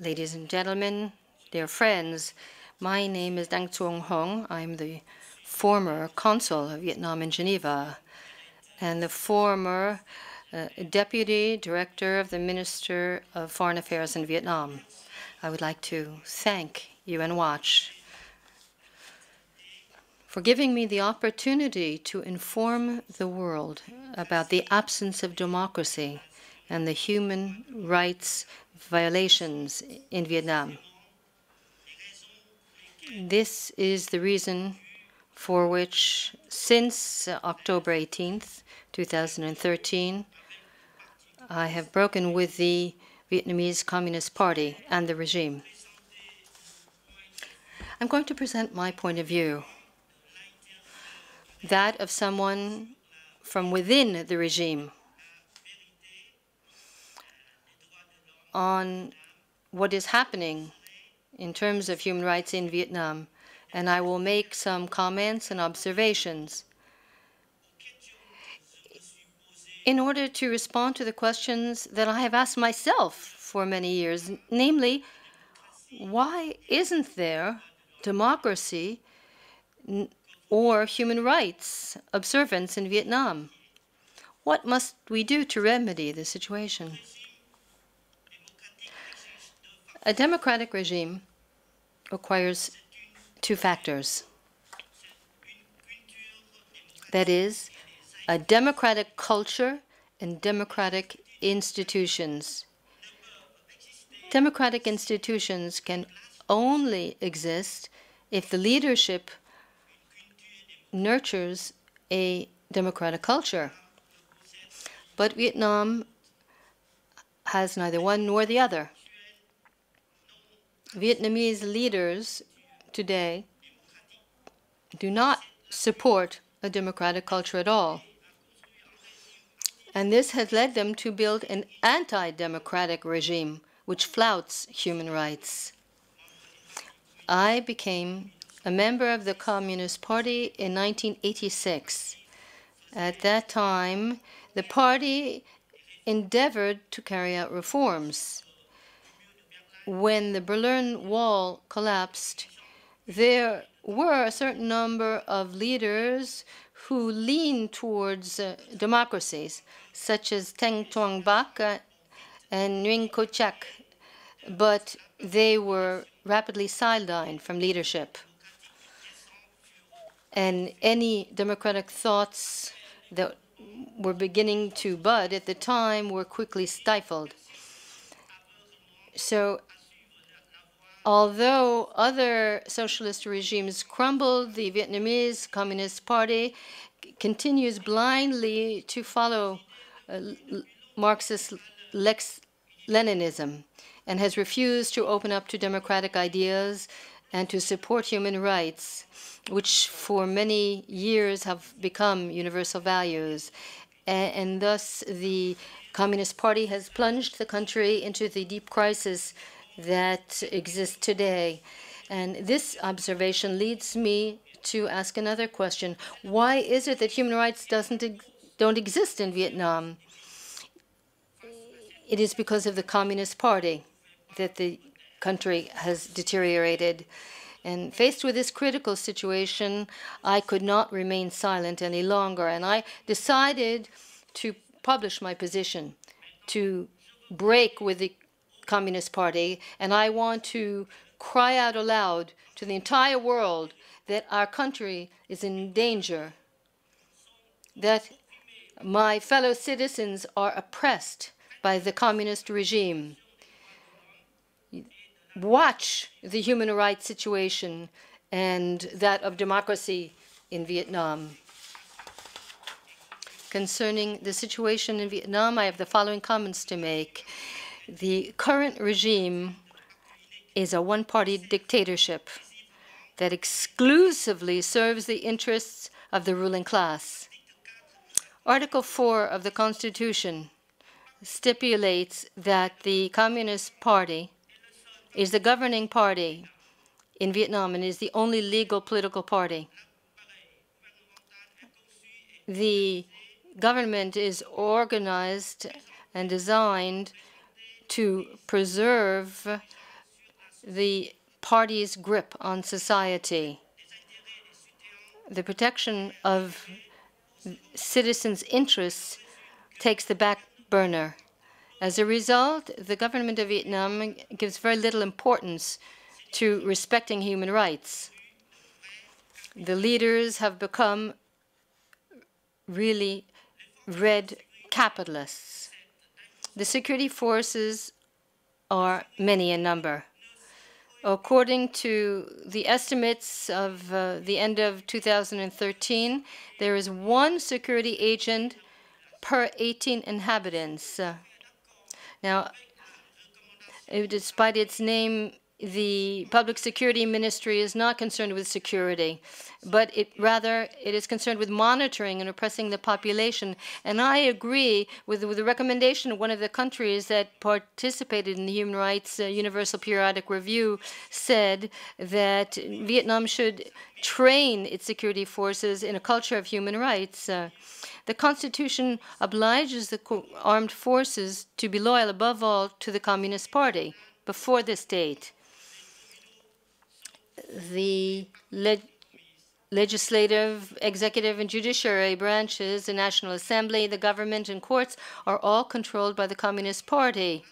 Ladies and gentlemen, dear friends, my name is Dang Xuong Hung. I'm the former consul of Vietnam in Geneva and the former deputy director of the Minister of Foreign Affairs in Vietnam. I would like to thank UN Watch for giving me the opportunity to inform the world about the absence of democracy and the human rights violations in Vietnam. This is the reason for which, since October 18th, 2013, I have broken with the Vietnamese Communist Party and the regime. I'm going to present my point of view, that of someone from within the regime, on what is happening in terms of human rights in Vietnam, and I will make some comments and observations in order to respond to the questions that I have asked myself for many years, namely, why isn't there democracy or human rights observance in Vietnam? What must we do to remedy the situation? A democratic regime requires two factors. That is, a democratic culture and democratic institutions. Democratic institutions can only exist if the leadership nurtures a democratic culture. But Vietnam has neither one nor the other. Vietnamese leaders today do not support a democratic culture at all. And this has led them to build an anti-democratic regime which flouts human rights. I became a member of the Communist Party in 1986. At that time, the party endeavored to carry out reforms. When the Berlin Wall collapsed, there were a certain number of leaders who leaned towards democracies, such as Dang Xuong Hung and Nguyen Co Trach, but they were rapidly sidelined from leadership. And any democratic thoughts that were beginning to bud at the time were quickly stifled. So although other socialist regimes crumbled, the Vietnamese Communist Party continues blindly to follow Marxist Leninism and has refused to open up to democratic ideas and to support human rights, which for many years have become universal values. And thus the Communist Party has plunged the country into the deep crisis that exists today. And this observation leads me to ask another question. Why is it that human rights don't exist in Vietnam? It is because of the Communist Party that the country has deteriorated. And faced with this critical situation, I could not remain silent any longer. And I decided to publish my position, to break with the Communist Party, and I want to cry out aloud to the entire world that our country is in danger, that my fellow citizens are oppressed by the communist regime. Watch the human rights situation and that of democracy in Vietnam. Concerning the situation in Vietnam, I have the following comments to make. The current regime is a one-party dictatorship that exclusively serves the interests of the ruling class. Article 4 of the Constitution stipulates that the Communist Party is the governing party in Vietnam and is the only legal political party. The government is organized and designed to preserve the party's grip on society. The protection of citizens' interests takes the back burner. As a result, the government of Vietnam gives very little importance to respecting human rights. The leaders have become really red capitalists. The security forces are many in number. According to the estimates of the end of 2013, there is one security agent per 18 inhabitants. Now, despite its name, the Public Security Ministry is not concerned with security, but rather it is concerned with monitoring and oppressing the population. And I agree with the recommendation of one of the countries that participated in the Human Rights Universal Periodic Review, said that Vietnam should train its security forces in a culture of human rights. The Constitution obliges the armed forces to be loyal above all to the Communist Party before this date. The legislative, executive, and judiciary branches, the National Assembly, the government, and courts are all controlled by the Communist Party.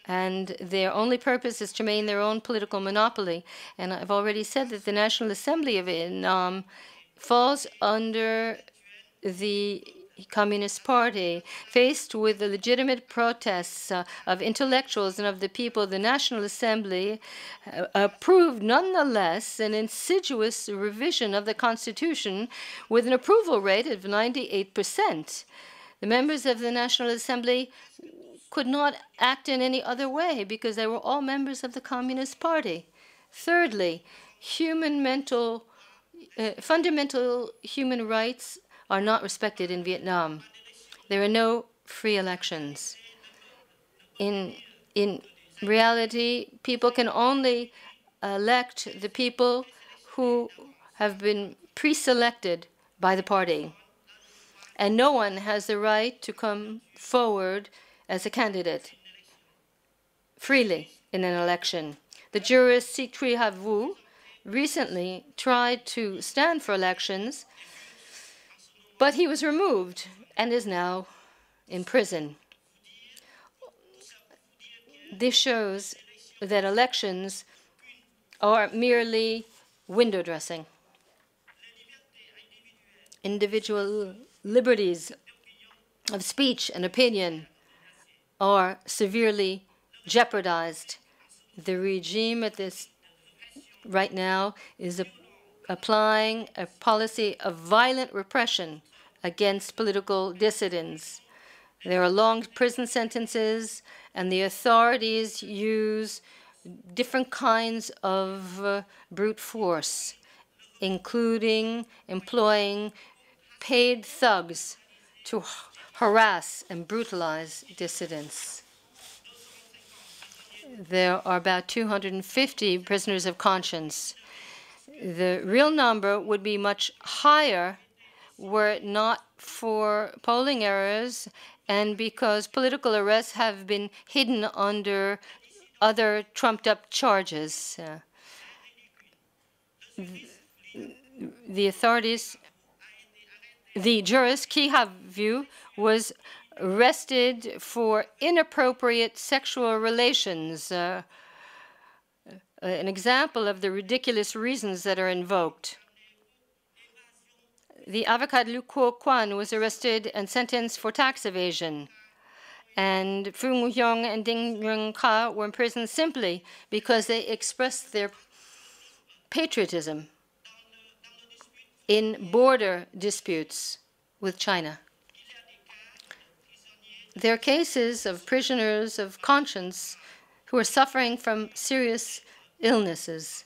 And their only purpose is to maintain their own political monopoly. And I've already said that the National Assembly of Vietnam falls under the Communist Party. Faced with the legitimate protests of intellectuals and of the people, the National Assembly approved nonetheless an insidious revision of the Constitution with an approval rate of 98%. The members of the National Assembly could not act in any other way because they were all members of the Communist Party. Thirdly, fundamental human rights are not respected in Vietnam. There are no free elections. In reality, people can only elect the people who have been pre-selected by the party. And no one has the right to come forward as a candidate freely in an election. The jurist Si Thuy Ha Vu recently tried to stand for elections, but he was removed and is now in prison. This shows that elections are merely window dressing. Individual liberties of speech and opinion are severely jeopardized. The regime at this right now is applying a policy of violent repression against political dissidents. There are long prison sentences, and the authorities use different kinds of brute force, including employing paid thugs to harass and brutalize dissidents. There are about 250 prisoners of conscience. The real number would be much higher were it not for polling errors and because political arrests have been hidden under other trumped-up charges. The authorities, the jurist Ki Ha Vu was arrested for inappropriate sexual relations, an example of the ridiculous reasons that are invoked. The avocat Lu Kuo Quan was arrested and sentenced for tax evasion. And Phu Ngu Hyong and Ding Xuong Hung were in prison simply because they expressed their patriotism in border disputes with China. There are cases of prisoners of conscience who are suffering from serious illnesses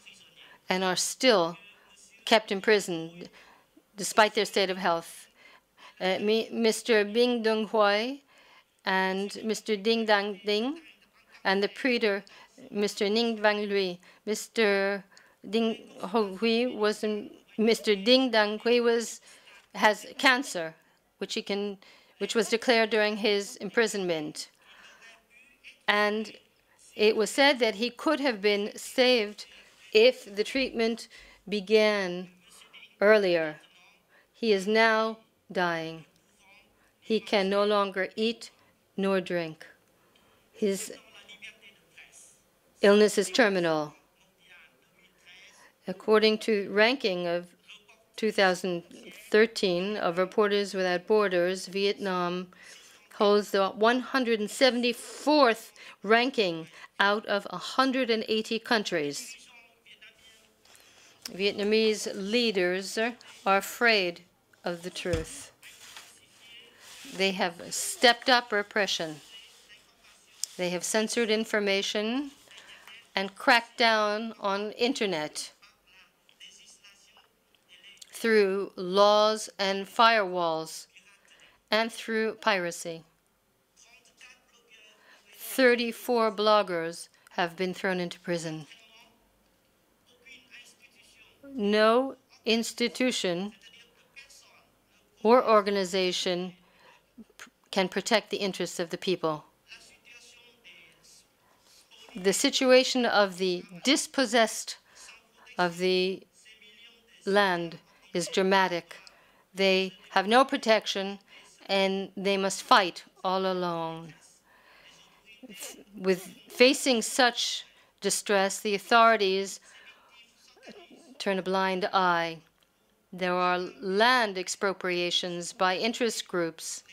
and are still kept in prison despite their state of health. Mr. Binh Dung Hoi and Mr. Ding Dang Ding and the praetor, Mr. Ninh Vang Lui. Mr. Ding Hui was Mr. Ding Dang Hui has cancer, which was declared during his imprisonment. And It was said that he could have been saved if the treatment began earlier. He is now dying. He can no longer eat nor drink. His illness is terminal. According to ranking of 2013 of Reporters Without Borders, Vietnam holds the 174th ranking out of 180 countries. Vietnamese leaders are afraid of the truth. They have stepped up repression. They have censored information and cracked down on internet through laws and firewalls and through piracy. 34 bloggers have been thrown into prison. No institution or organization can protect the interests of the people. The situation of the dispossessed of the land is dramatic. They have no protection, and they must fight all alone. With facing such distress, the authorities turn a blind eye. There are land expropriations by interest groups,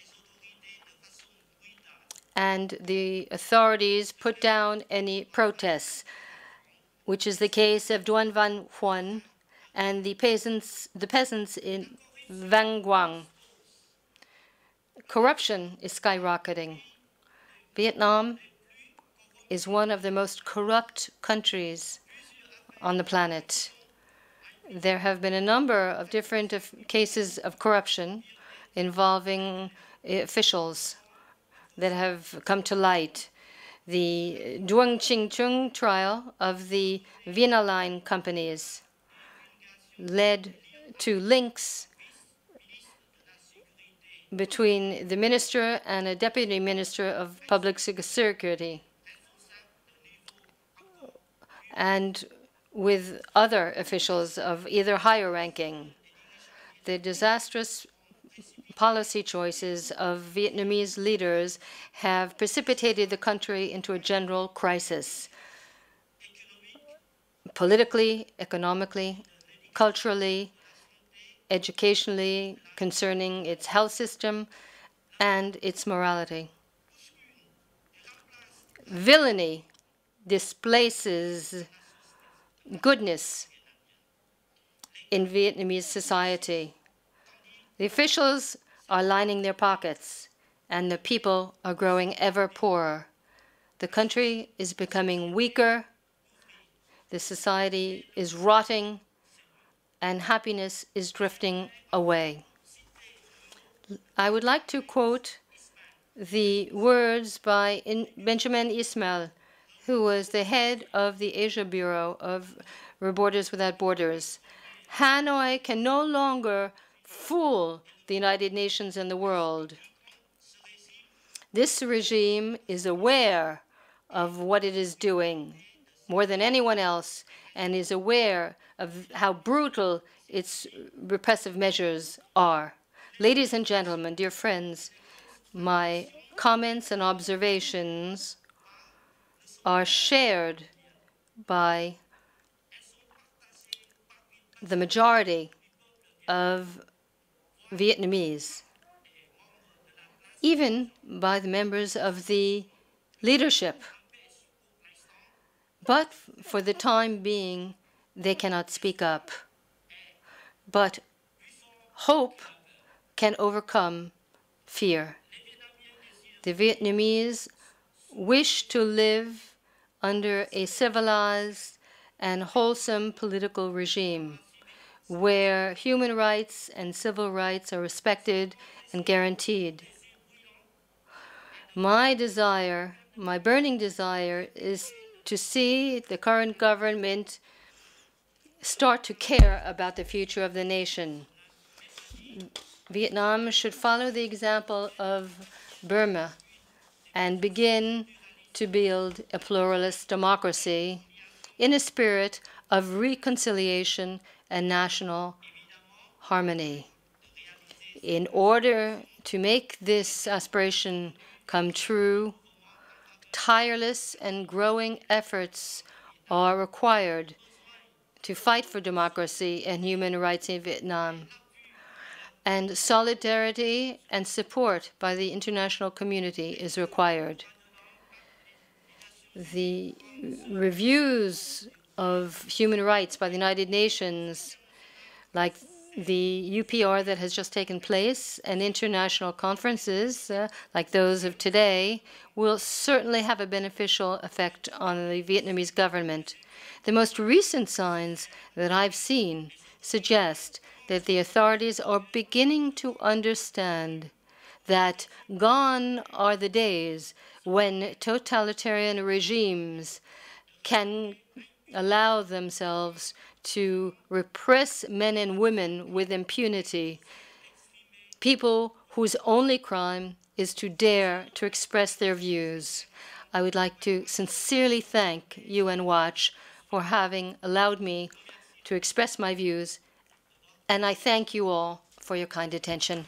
and the authorities put down any protests, which is the case of Duan Van Huan and the peasants in Vang Guang. Corruption is skyrocketing. Vietnam is one of the most corrupt countries on the planet. There have been a number of different cases of corruption involving officials that have come to light. The Dang Xuong Hung trial of the Vienna Line companies led to links between the minister and a deputy minister of public security, and with other officials of either higher ranking. The disastrous policy choices of Vietnamese leaders have precipitated the country into a general crisis, politically, economically, culturally, educationally, concerning its health system and its morality. Villainy displaces goodness in Vietnamese society. The officials are lining their pockets, and the people are growing ever poorer. The country is becoming weaker, the society is rotting, and happiness is drifting away. I would like to quote the words by Benjamin Ismail, who was the head of the Asia Bureau of Reporters Without Borders. Hanoi can no longer fool the United Nations and the world. This regime is aware of what it is doing more than anyone else, and is aware of how brutal its repressive measures are. Ladies and gentlemen, dear friends, my comments and observations are shared by the majority of Vietnamese, even by the members of the leadership. But for the time being, they cannot speak up. But hope can overcome fear. The Vietnamese wish to live under a civilized and wholesome political regime where human rights and civil rights are respected and guaranteed. My desire, my burning desire, is to see the current government start to care about the future of the nation. Vietnam should follow the example of Burma and begin to build a pluralist democracy in a spirit of reconciliation and national harmony. In order to make this aspiration come true, tireless and growing efforts are required to fight for democracy and human rights in Vietnam. And solidarity and support by the international community is required. The reviews of human rights by the United Nations, like the UPR that has just taken place, and international conferences like those of today, will certainly have a beneficial effect on the Vietnamese government. The most recent signs that I've seen suggest that the authorities are beginning to understand that gone are the days when totalitarian regimes can allow themselves to repress men and women with impunity, people whose only crime is to dare to express their views. I would like to sincerely thank UN Watch for having allowed me to express my views, and I thank you all for your kind attention.